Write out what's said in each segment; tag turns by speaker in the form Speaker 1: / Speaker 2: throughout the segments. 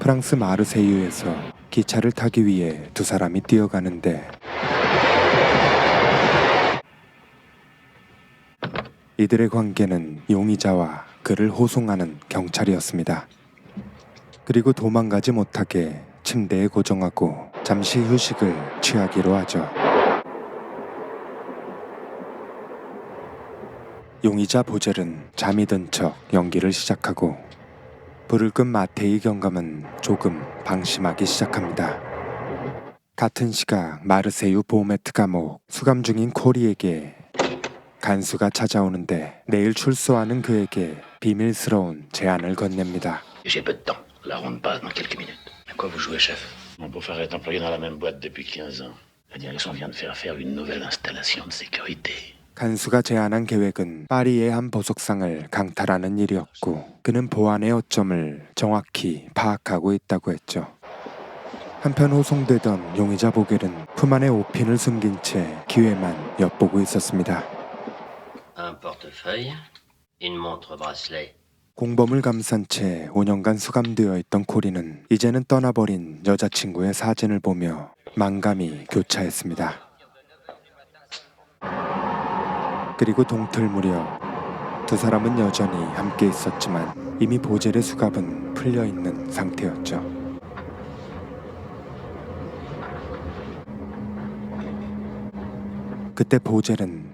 Speaker 1: 프랑스 마르세유에서 기차를 타기 위해 두 사람이 뛰어가는데 이들의 관계는 용의자와 그를 호송하는 경찰이었습니다. 그리고 도망가지 못하게 침대에 고정하고 잠시 휴식을 취하기로 하죠. 용의자 보젤은 잠이 든 척 연기를 시작하고 불을 끈 마테이 경감은 조금 방심하기 시작합니다. 같은 시각 마르세유 보메트 감옥 수감 중인 코리에게 간수가 찾아오는데 내일 출소하는 그에게 비밀스러운 제안을 건넵니다.
Speaker 2: J'ai peu de temps. La ronde passe dans quelques minutes. À quoi vous jouez, chef?
Speaker 3: Mon beau-frère est employé dans la même boîte depuis 15 ans.
Speaker 2: La direction vient de faire une nouvelle installation de sécurité.
Speaker 1: 간수가 제안한 계획은 파리의 한 보석상을 강탈하는 일이었고 그는 보안의 허점을 정확히 파악하고 있다고 했죠. 한편 호송되던 용의자 보겔은 품 안에 오핀을 숨긴 채 기회만 엿보고 있었습니다.
Speaker 4: Un portefeuille, une montre bracelet.
Speaker 1: 공범을 감싼 채 5년간 수감되어 있던 코리는 이제는 떠나버린 여자친구의 사진을 보며 만감이 교차했습니다. 그리고 동틀 무렵 두 사람은 여전히 함께 있었지만 이미 보젤의 수갑은 풀려있는 상태였죠. 그때 보젤은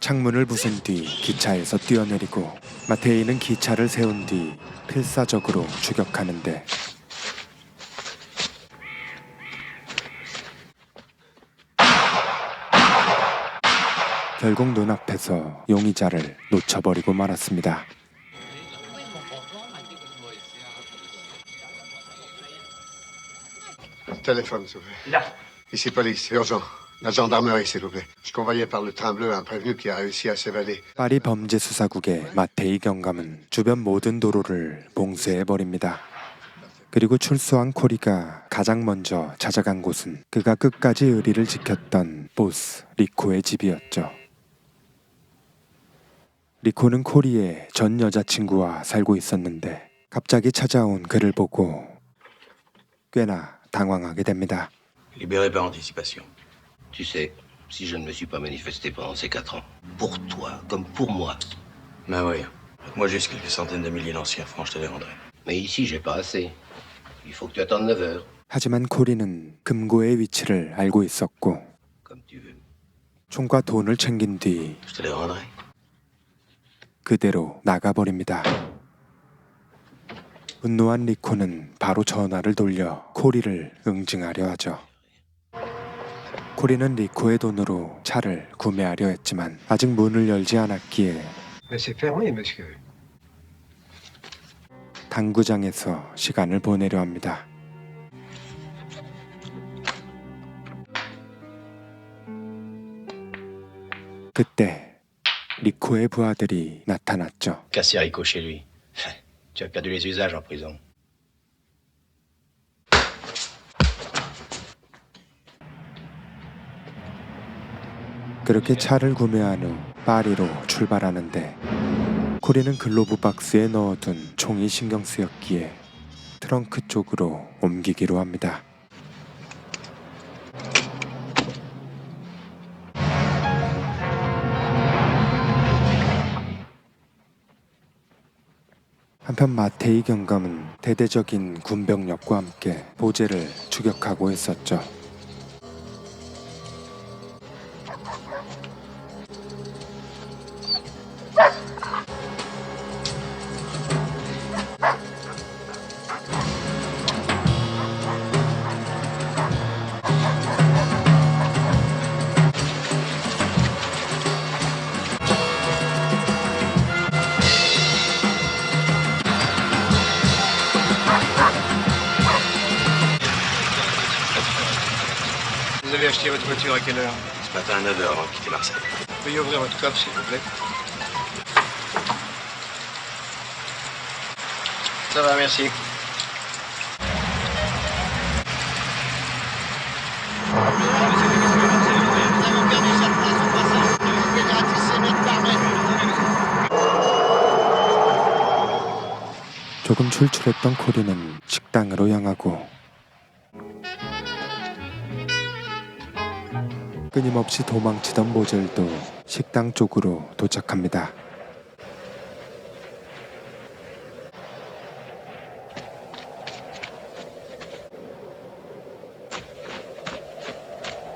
Speaker 1: 창문을 부순 뒤 기차에서 뛰어내리고 마테이는 기차를 세운 뒤 필사적으로 추격하는데 결국 눈앞에서 용의자를 놓쳐버리고 말았습니다.
Speaker 5: Téléphone, s'il vous plaît. Là. Ici, police, urgent. La gendarmerie, s'il vous plaît. Je suis convoyé par le train bleu un prévenu qui a réussi à s'évader.
Speaker 1: 파리 범죄수사국의 마테이 경감은 주변 모든 도로를 봉쇄해버립니다. 그리고 출소한 코리가 가장 먼저 찾아간 곳은 그가 끝까지 의리를 지켰던 보스 리코의 집이었죠. 리코는 코리의 전 여자친구와 살고 있었는데 갑자기 찾아온 그를 보고 꽤나 당황하게 됩니다.
Speaker 6: Libéré par anticipation.
Speaker 4: Tu sais, si je ne me suis pas manifesté pendant ces 4 ans, pour toi, comme pour moi.
Speaker 6: Ben oui. Moi, juste quelques centaines de milliers d'anciens francs, je te les rendrai.
Speaker 4: Mais ici, j'ai pas assez. Il faut que tu attendes 9 heures.
Speaker 1: 하지만 코리는 금고의 위치를 알고 있었고
Speaker 4: Comme tu veux.
Speaker 1: 총과 돈을 챙긴 뒤
Speaker 6: Je te les rendrai.
Speaker 1: 그대로 나가버립니다. 분노한 리코는 바로 전화를 돌려 코리를 응징하려 하죠. 코리는 리코의 돈으로 차를 구매하려 했지만 아직 문을 열지 않았기에
Speaker 5: Mais c'est fermé, monsieur.
Speaker 1: 당구장에서 시간을 보내려 합니다. 그때 리코의 부하들이 나타났죠.
Speaker 6: Casser Rico chez lui. Tu as perdu les usages en prison.
Speaker 1: 그렇게 차를 구매한 후 파리로 출발하는데 코리는 글로브 박스에 넣어둔 총이 신경 쓰였기에 트렁크 쪽으로 옮기기로 합니다. 한편 마테이 경감은 대대적인 군병력과 함께 보젤을 추격하고 있었죠.
Speaker 5: Vous avez acheté votre voiture à quelle heure?
Speaker 6: Ce matin à 9h avant de quitter Marseille.
Speaker 5: Veuillez ouvrir votre coffre, s'il vous plaît. Ça va, merci.
Speaker 1: 조금 출출했던 코리는 식당으로 향하고 끊임없이 도망치던 모젤도 식당 쪽으로 도착합니다.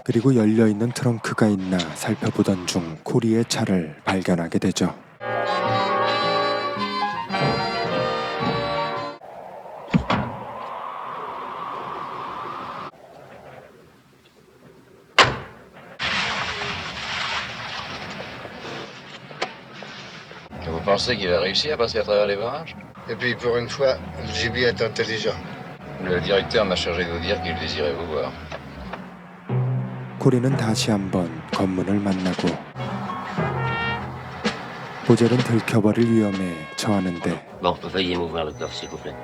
Speaker 1: 그리고 열려있는 트렁크가 있나 살펴보던 중 코리의 차를 발견하게 되죠.
Speaker 3: Vous pensez qu'il va réussir à passer à travers les barrages?
Speaker 5: Et puis, pour une fois, le gibier est intelligent.
Speaker 3: Le directeur m'a chargé de vous dire qu'il désirait vous voir.
Speaker 1: 코리는 다시 한번 검문을 만나고 보젤은 들켜버릴 위험에 처하는데
Speaker 4: Bon, veuillez m'ouvrir le coffre, s'il vous plaît.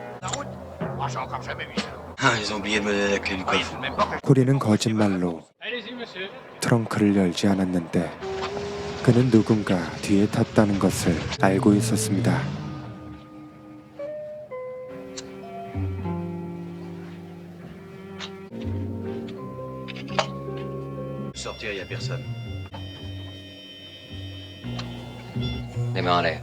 Speaker 6: Ah, ils ont oublié de me donner la clé du coffre.
Speaker 1: 코리는 거짓말로 트렁크를 열지 않았는데 그는 누군가 뒤에 탔다는 것을 알고 있었습니다.
Speaker 6: Sortir, il y a personne.
Speaker 7: Les mains en l'air.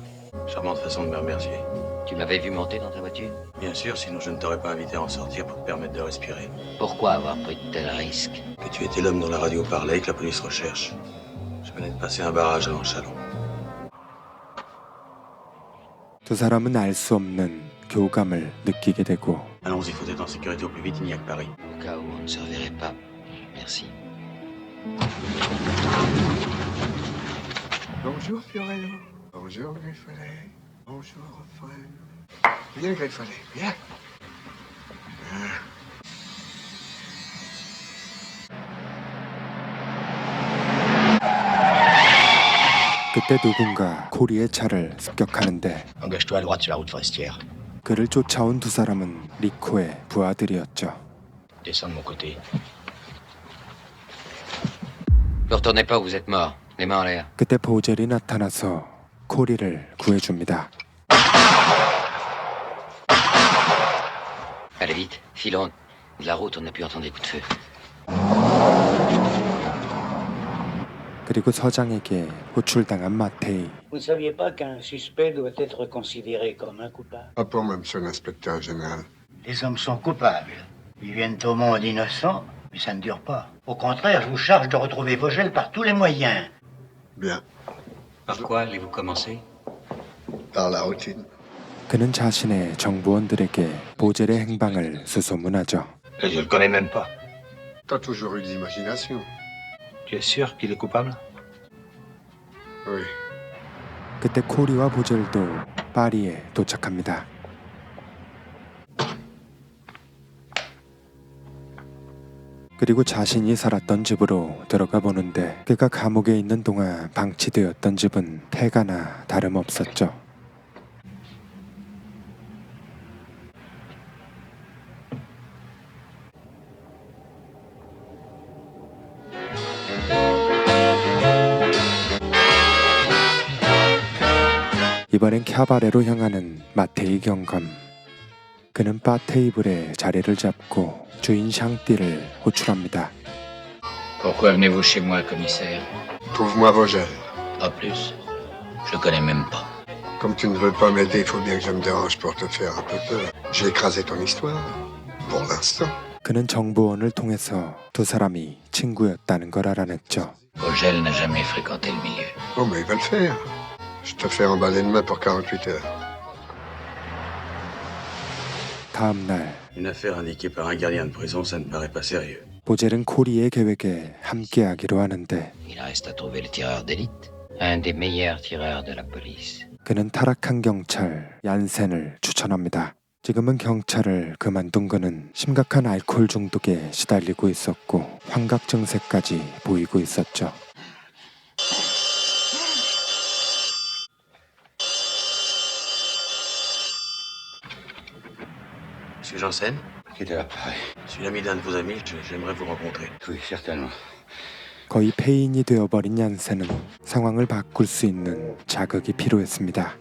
Speaker 6: Charmante façon de me remercier.
Speaker 7: Tu m'avais vu monter dans ta voiture?
Speaker 6: Bien sûr, sinon je ne t'aurais pas invité à en sortir pour te permettre de respirer.
Speaker 7: Pourquoi avoir pris de tels risques?
Speaker 6: Que tu étais l'homme dont la radio parlait et que la police recherche. Je venais de passer un barrage avant Chalon.
Speaker 1: 두 사람은 알 수 없는 교감을 느끼게 되고
Speaker 6: Allons-y, faut être en sécurité au plus vite, il n'y a que Paris.
Speaker 7: Au cas où on ne se reverrait pas. Merci.
Speaker 5: Bonjour, Fiorello. Bonjour, Griffolet. Bonjour, Raphaël. Viens, Griffolet, viens.
Speaker 1: 그때 누군가 코리의 차를 습격하는데
Speaker 2: Engage-toi à droite sur la route forestière.
Speaker 1: 그를 쫓아온 두 사람은 리코의 부하들이었죠.
Speaker 2: Descends de mon côté.
Speaker 7: Ne retournez pas où vous êtes mort. Les mains en l'air.
Speaker 1: 그때 보젤이 나타나서 코리를 구해줍니다.
Speaker 7: Allez vite, filons. De la route, on a pu entendre des coups de feu.
Speaker 1: 그리고 서장에게 호출당한 마테이.
Speaker 8: Vous ne saviez pas qu'un suspect doit être considéré comme un coupable?
Speaker 5: Pas pour moi, monsieur l'inspecteur général.
Speaker 8: Les hommes sont coupables. Ils viennent au monde innocents, mais ça ne dure pas. Au contraire, je vous charge de retrouver Vogel par tous les moyens.
Speaker 5: Bien.
Speaker 6: Par quoi allez-vous commencer?
Speaker 5: Par la routine.
Speaker 1: 그는 자신의 정부원들에게 보젤의 행방을 수소문하죠.
Speaker 4: Je le connais même pas.
Speaker 5: T'as toujours eu de l'imagination.
Speaker 6: Tu es sûr qu'il est coupable?
Speaker 5: Oui.
Speaker 1: 그때 코리와 보젤도 파리에 도착합니다. 그리고 자신이 살았던 집으로 들어가 보는데 그가 감옥에 있는 동안 방치되었던 집은 폐가나 다름없었죠. 이번엔 캬바레로 향하는 마테이 경감. 그는 바 테이블에 자리를 잡고 주인 샹띠를 호출합니다.
Speaker 2: Pourquoi venez-vous chez moi, commissaire?
Speaker 5: Trouve-moi Vogel.
Speaker 2: Pas plus. Je le connais même pas.
Speaker 5: Comme tu ne veux pas m'aider, il faut bien que je me dérange pour te faire un peu peur. J'ai écrasé ton histoire. Pour l'instant.
Speaker 1: 그는 정보원을 통해서 두 사람이 친구였다는 걸 알아냈죠.
Speaker 2: Vogel n'a jamais fréquenté le milieu.
Speaker 5: Oh, mais il va le faire. Je te fais emballer demain pour 48 heures.
Speaker 1: 다음 날
Speaker 6: Une affaire indiquée par un gardien de prison, ça ne paraît pas sérieux.
Speaker 1: 보젤은 코리의 계획에 함께하기로 하는데
Speaker 7: Il reste à trouver le tireur d'élite. Un des meilleurs tireurs de la police.
Speaker 1: 그는 타락한 경찰 얀센을 추천합니다. 지금은 경찰을 그만둔 그는 심각한 알코올 중독에 시달리고 있었고 환각 증세까지 보이고 있었죠.
Speaker 6: Monsieur Janssen?
Speaker 4: Qui était à Paris?
Speaker 6: Je suis l'ami d'un de vos amis, j'aimerais vous rencontrer.
Speaker 4: Oui, certainement.
Speaker 1: 거의 폐인이 되어버린 얀센은 상황을 바꿀 수 있는 자극이 필요했습니다.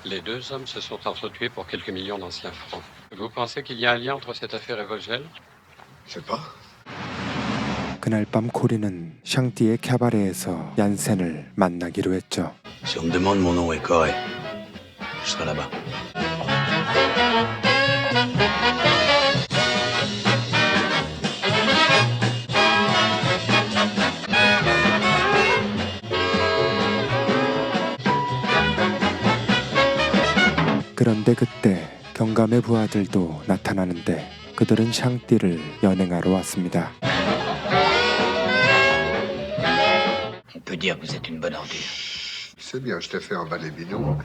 Speaker 9: Les deux hommes se sont entretués pour quelques millions d'anciens francs. Vous pensez qu'il y a un lien entre cette affaire et Vogel?
Speaker 5: Je sais pas.
Speaker 1: 그날 밤 코리는 샹띠의 캐바레에서 얀센을 만나기로 했죠.
Speaker 6: Si on me demande mon nom est Corée, je serai là-bas.
Speaker 1: 그런데 그때 경감의 부하들도 나타나는데 그들은 샹띠를 연행하러 왔습니다.
Speaker 7: On peut dire que vous êtes une bonne ordure.
Speaker 5: C'est bien, je t'ai fait emballer bidon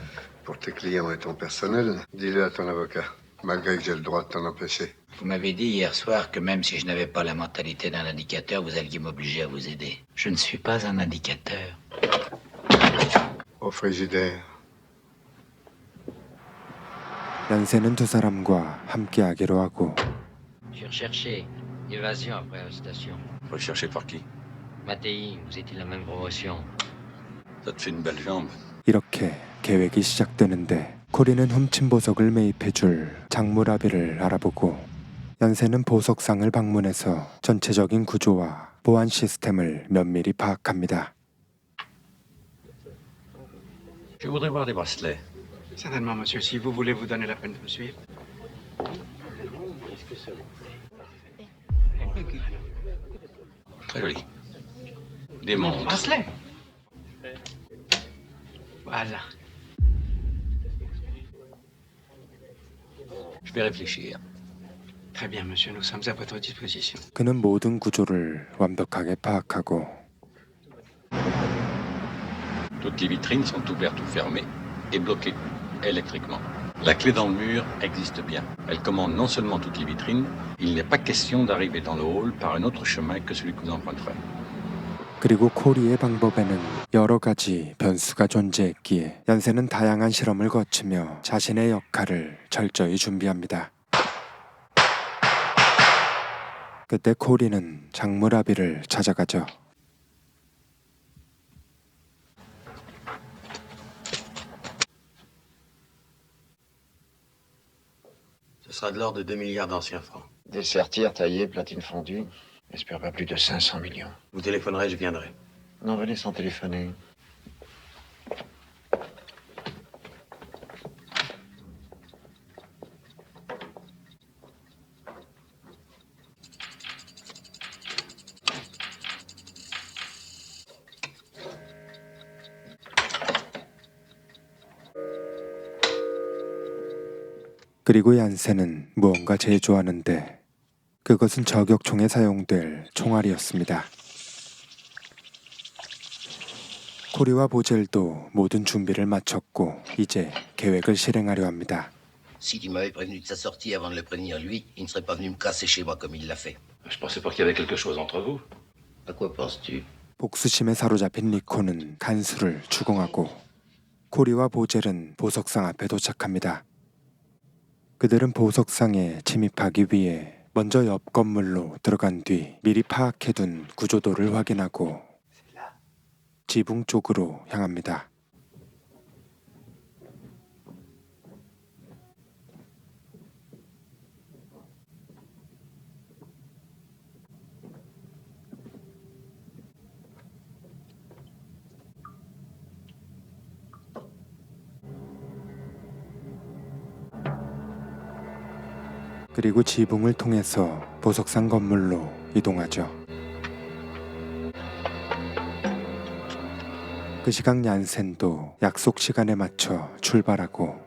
Speaker 5: pour tes clients et ton personnel. Dis-le à ton avocat, malgré que j'ai le droit de t'en empêcher.
Speaker 7: Vous m'avez dit hier soir que même si je n'avais pas la mentalité d'un indicateur, vous alliez m'obliger à vous aider. Je ne suis pas un indicateur.
Speaker 5: Au frigidaire.
Speaker 1: 얀센은 두 사람과 함께하기로 하고
Speaker 7: Je suis recherché. Évasion après arrestation.
Speaker 6: Recherché par qui?
Speaker 7: Mattei, vous étiez la même promotion.
Speaker 6: Ça te fait une belle jambe.
Speaker 1: 이렇게 계획이 시작되는데 코리는 훔친 보석을 매입해줄 장무라비를 알아보고 얀센은 보석상을 방문해서 전체적인 구조와 보안 시스템을 면밀히 파악합니다.
Speaker 6: Je voudrais voir des bracelets.
Speaker 10: Certainement, monsieur, si vous voulez vous donner la peine de me suivre.
Speaker 6: Très joli. Des montres.
Speaker 10: Bracelet. Voilà.
Speaker 6: Je vais réfléchir.
Speaker 10: Très bien, monsieur, nous sommes à votre disposition.
Speaker 1: 그는 모든 구조를 완벽하게 파악하고
Speaker 3: Toutes les vitrines sont ouvertes ou fermées et bloquées électriquement. La clé dans le mur existe bien. Elle commande non seulement toutes les vitrines, il n'est pas question d'arriver dans le hall par un autre chemin que celui que vous emprunterez.
Speaker 1: 그리고 코리의 방법에는 여러 가지 변수가 존재했기에 얀센은 다양한 실험을 거치며 자신의 역할을 철저히 준비합니다. 그때 코리는 장무라비를 찾아가죠.
Speaker 6: Ce sera de l'ordre de 2 milliards d'anciens francs.
Speaker 7: Des serretières taillées, platine fondue. J'espère pas plus de 500 millions.
Speaker 6: Vous téléphonerez, je viendrai.
Speaker 7: Non, venez sans téléphoner.
Speaker 1: 그리고 얀센은 무언가 제조하는데 그것은 저격총에 사용될 총알이었습니다. 코리와 보젤도 모든 준비를 마쳤고 이제 계획을 실행하려 합니다.
Speaker 4: Si tu m'avais prévenu de sa sortie avant de le prévenir lui, il ne serait pas venu me casser chez moi comme il l'a fait.
Speaker 3: Je pensais pas qu'il y avait quelque chose entre vous.
Speaker 4: À quoi penses-tu?
Speaker 1: 복수심에 사로잡힌 리코는 간수를 추궁하고 코리와 보젤은 보석상 앞에 도착합니다. 그들은 보석상에 침입하기 위해 먼저 옆 건물로 들어간 뒤 미리 파악해둔 구조도를 확인하고 지붕 쪽으로 향합니다. 그리고 지붕을 통해서 보석상 건물로 이동하죠. 그 시각 얀센도 약속 시간에 맞춰 출발하고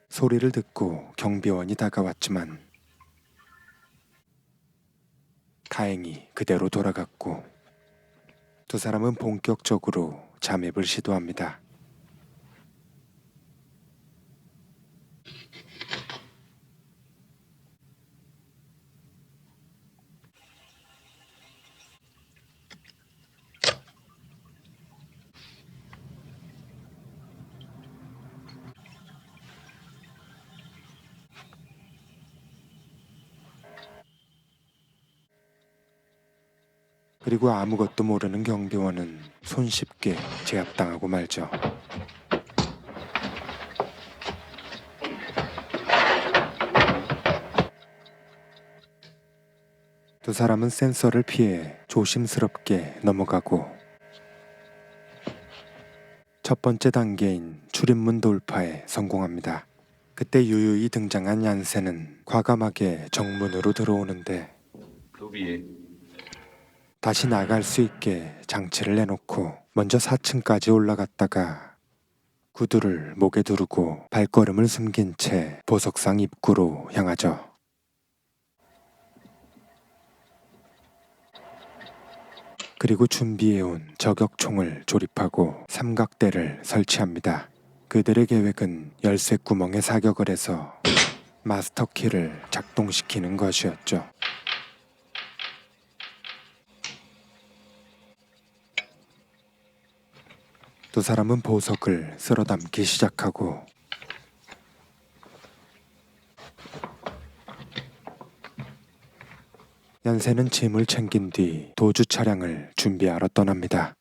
Speaker 1: 소리를 듣고 경비원이 다가왔지만 다행히 그대로 돌아갔고 두 사람은 본격적으로 잠입을 시도합니다. 그리고 아무것도 모르는 경비원은 손쉽게 제압당하고 말죠. 두 사람은 센서를 피해 조심스럽게 넘어가고 첫 번째 단계인 출입문 돌파에 성공합니다. 그때 유유히 등장한 얀센은 과감하게 정문으로 들어오는데 다시 나갈 수 있게 장치를 내놓고 먼저 4층까지 올라갔다가 구두를 목에 두르고 발걸음을 숨긴 채 보석상 입구로 향하죠. 그리고 준비해온 저격총을 조립하고 삼각대를 설치합니다. 그들의 계획은 열쇠 구멍에 사격을 해서 마스터키를 작동시키는 것이었죠. 두 사람은 보석을 쓸어 담기 시작하고 얀센은 짐을 챙긴 뒤 도주 차량을 준비하러 떠납니다.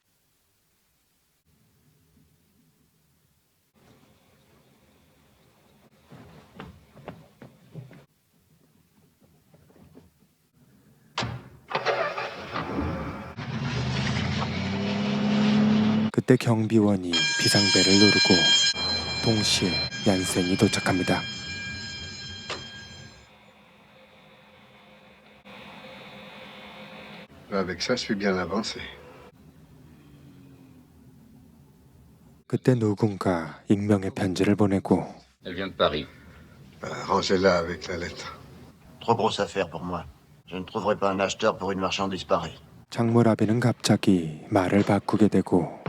Speaker 1: 그때 경비원이 비상벨을 누르고 동시에 얀센이 도착합니다.
Speaker 5: Avec ça, je suis bien avancé.
Speaker 1: 그때 누군가 익명의 편지를 보내고
Speaker 3: Elle vient de Paris.
Speaker 5: Rangez-la avec la lettre.
Speaker 8: Trop grosse affaire pour moi. Je ne trouverai pas un acheteur pour une marchandise pareille.
Speaker 1: 장무라비는 갑자기 말을 바꾸게 되고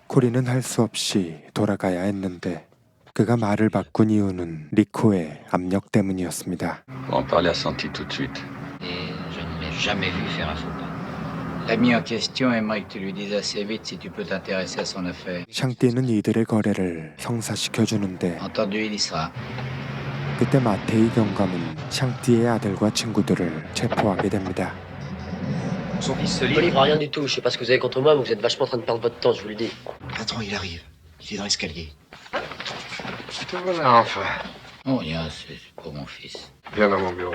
Speaker 1: 코리는 할 수 없이 돌아가야 했는데 그가 말을 바꾼 이유는 리코의 압력 때문이었습니다.
Speaker 3: Pour en parler à Santi tout de suite.
Speaker 7: Et je ne l'ai jamais vu faire un faux pas. L'ami en question aimerait que tu lui dises assez vite si tu peux t'intéresser à son affaire.
Speaker 1: 샹띠는 이들의 거래를 성사시켜주는데
Speaker 7: Entendu, il y sera.
Speaker 1: 그때 마테이 경감은 샹띠의 아들과 친구들을 체포하게 됩니다.
Speaker 11: Son fils se livre à rien du tout. Je sais pas ce que vous avez contre moi, mais vous êtes vachement en train de perdre votre temps, je vous le dis.
Speaker 10: Attends, il arrive. Il est dans l'escalier.
Speaker 5: Te voilà enfin.
Speaker 7: Oh, rien, c'est pour mon fils.
Speaker 5: Viens dans mon bureau.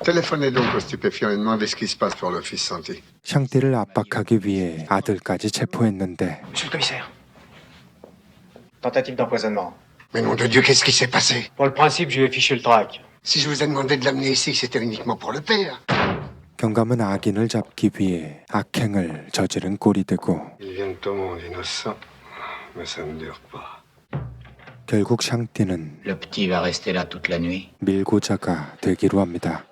Speaker 5: Téléphonez donc aux stupéfiants et demandez ce qui se passe pour le fils Santi.
Speaker 1: 샹띠를 압박하기 위해 아들까지 체포했는데
Speaker 10: Monsieur le commissaire. Tentative d'empoisonnement.
Speaker 5: Mais nom de Dieu, qu'est-ce qui s'est passé?
Speaker 10: Pour le principe, je lui ai fiché le trac.
Speaker 5: Si je vous ai demandé de l'amener ici, c'était uniquement pour le père.
Speaker 1: 경감은 악인을 잡기 위해 악행을 저지른 꼴이 되고
Speaker 5: Ils viennent au monde innocent, mais ça ne dure pas.
Speaker 1: 결국 샹띠는
Speaker 7: Le petit va rester là toute la nuit.
Speaker 1: 밀고자가 되기로 합니다.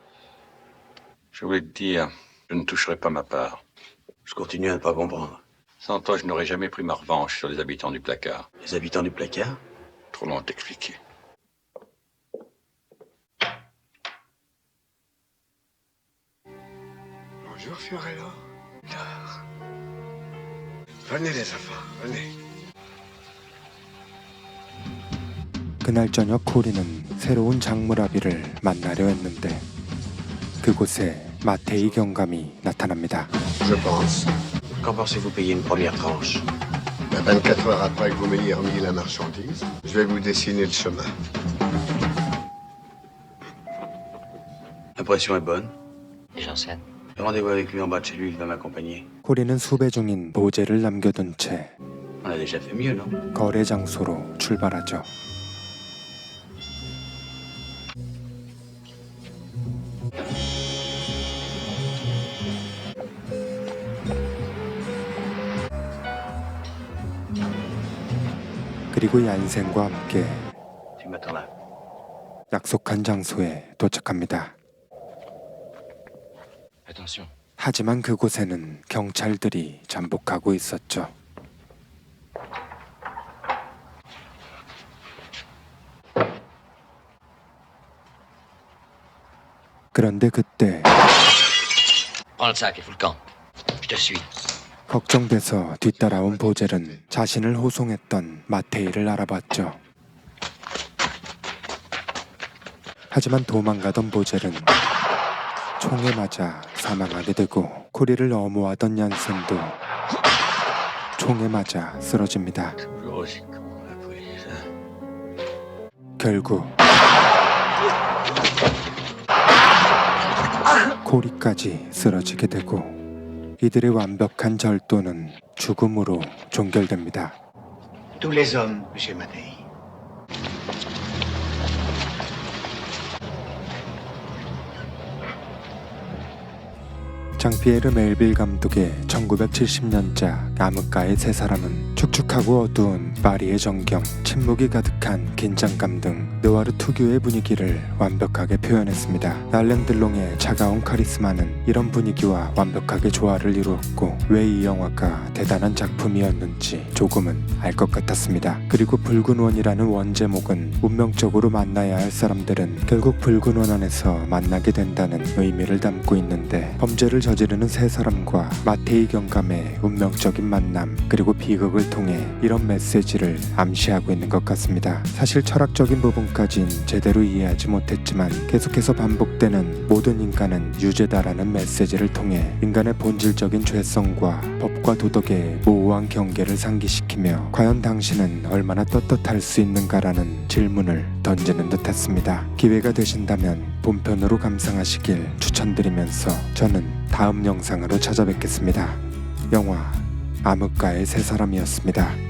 Speaker 3: Je voulais te dire, je ne toucherai pas ma part.
Speaker 6: Je continue à ne pas comprendre.
Speaker 3: Sans toi, je n'aurais jamais pris ma revanche sur les habitants du placard.
Speaker 6: Les habitants du placard?
Speaker 3: Trop long à t'expliquer.
Speaker 5: Bonjour Fiorello. Tard. Venez les enfants, venez.
Speaker 1: 그날 저녁 코리는 새로운 장무라비를 만나려 했는데 그곳에 마테이 경감이 나타납니다.
Speaker 5: Je pense.
Speaker 6: Quand pensez-vous payer une première tranche?
Speaker 5: 24 heures après que vous m'ayez remis la marchandise, je vais vous dessiner le chemin.
Speaker 6: L'impression est bonne.
Speaker 7: Et j'enseigne.
Speaker 6: Rendez-vous avec lui en bas de chez lui, il va m'accompagner.
Speaker 1: 코리는 수배 중인 보제를 남겨둔 채
Speaker 6: On a déjà fait mieux, non?
Speaker 1: 거래 장소로 출발하죠. 그리고 얀센과 함께
Speaker 6: Tu m'attends là.
Speaker 1: 약속한 장소에 도착합니다.
Speaker 9: Attention.
Speaker 1: 하지만 그곳에는 경찰들이 잠복하고 있었죠. 그런데 그때
Speaker 7: Prends le sac et fous le camp. Je te suis.
Speaker 1: 걱정돼서 뒤따라온 보젤은 자신을 호송했던 마테이를 알아봤죠. 하지만 도망가던 보젤은 총에 맞아 사망하게 되고 코리를 엄호하던 얀센도 총에 맞아 쓰러집니다. 결국 코리까지 쓰러지게 되고 이들의 완벽한 절도는 죽음으로 종결됩니다.
Speaker 8: Tous les hommes, monsieur Mattei.
Speaker 1: 장피에르 멜빌 감독의 1970년작 암흑가의 세 사람은 축축하고 어두운 파리의 정경, 침묵이 가득한 긴장감 등 느와르 특유의 분위기를 완벽하게 표현했습니다. 알랭 들롱의 차가운 카리스마는 이런 분위기와 완벽하게 조화를 이루었고 왜 이 영화가 대단한 작품이었는지 조금은 알 것 같았습니다. 그리고 붉은 원이라는 원제목은 운명적으로 만나야 할 사람들은 결국 붉은 원 안에서 만나게 된다는 의미를 담고 있는데 범죄를 저지르는 세 사람과 마테이 경감의 운명적인 만남 그리고 비극을 통해 이런 메시지를 암시하고 있는 것 같습니다. 사실 철학적인 부분까진 제대로 이해하지 못했지만 계속해서 반복되는 모든 인간은 유죄다라는 메시지를 통해 인간의 본질적인 죄성과 법과 도덕의 모호한 경계를 상기시키며 과연 당신은 얼마나 떳떳할 수 있는가라는 질문을 던지는 듯 했습니다. 기회가 되신다면 본편으로 감상하시길 추천드리면서 저는 다음 영상으로 찾아뵙겠습니다. 영화 암흑가의 세 사람이었습니다.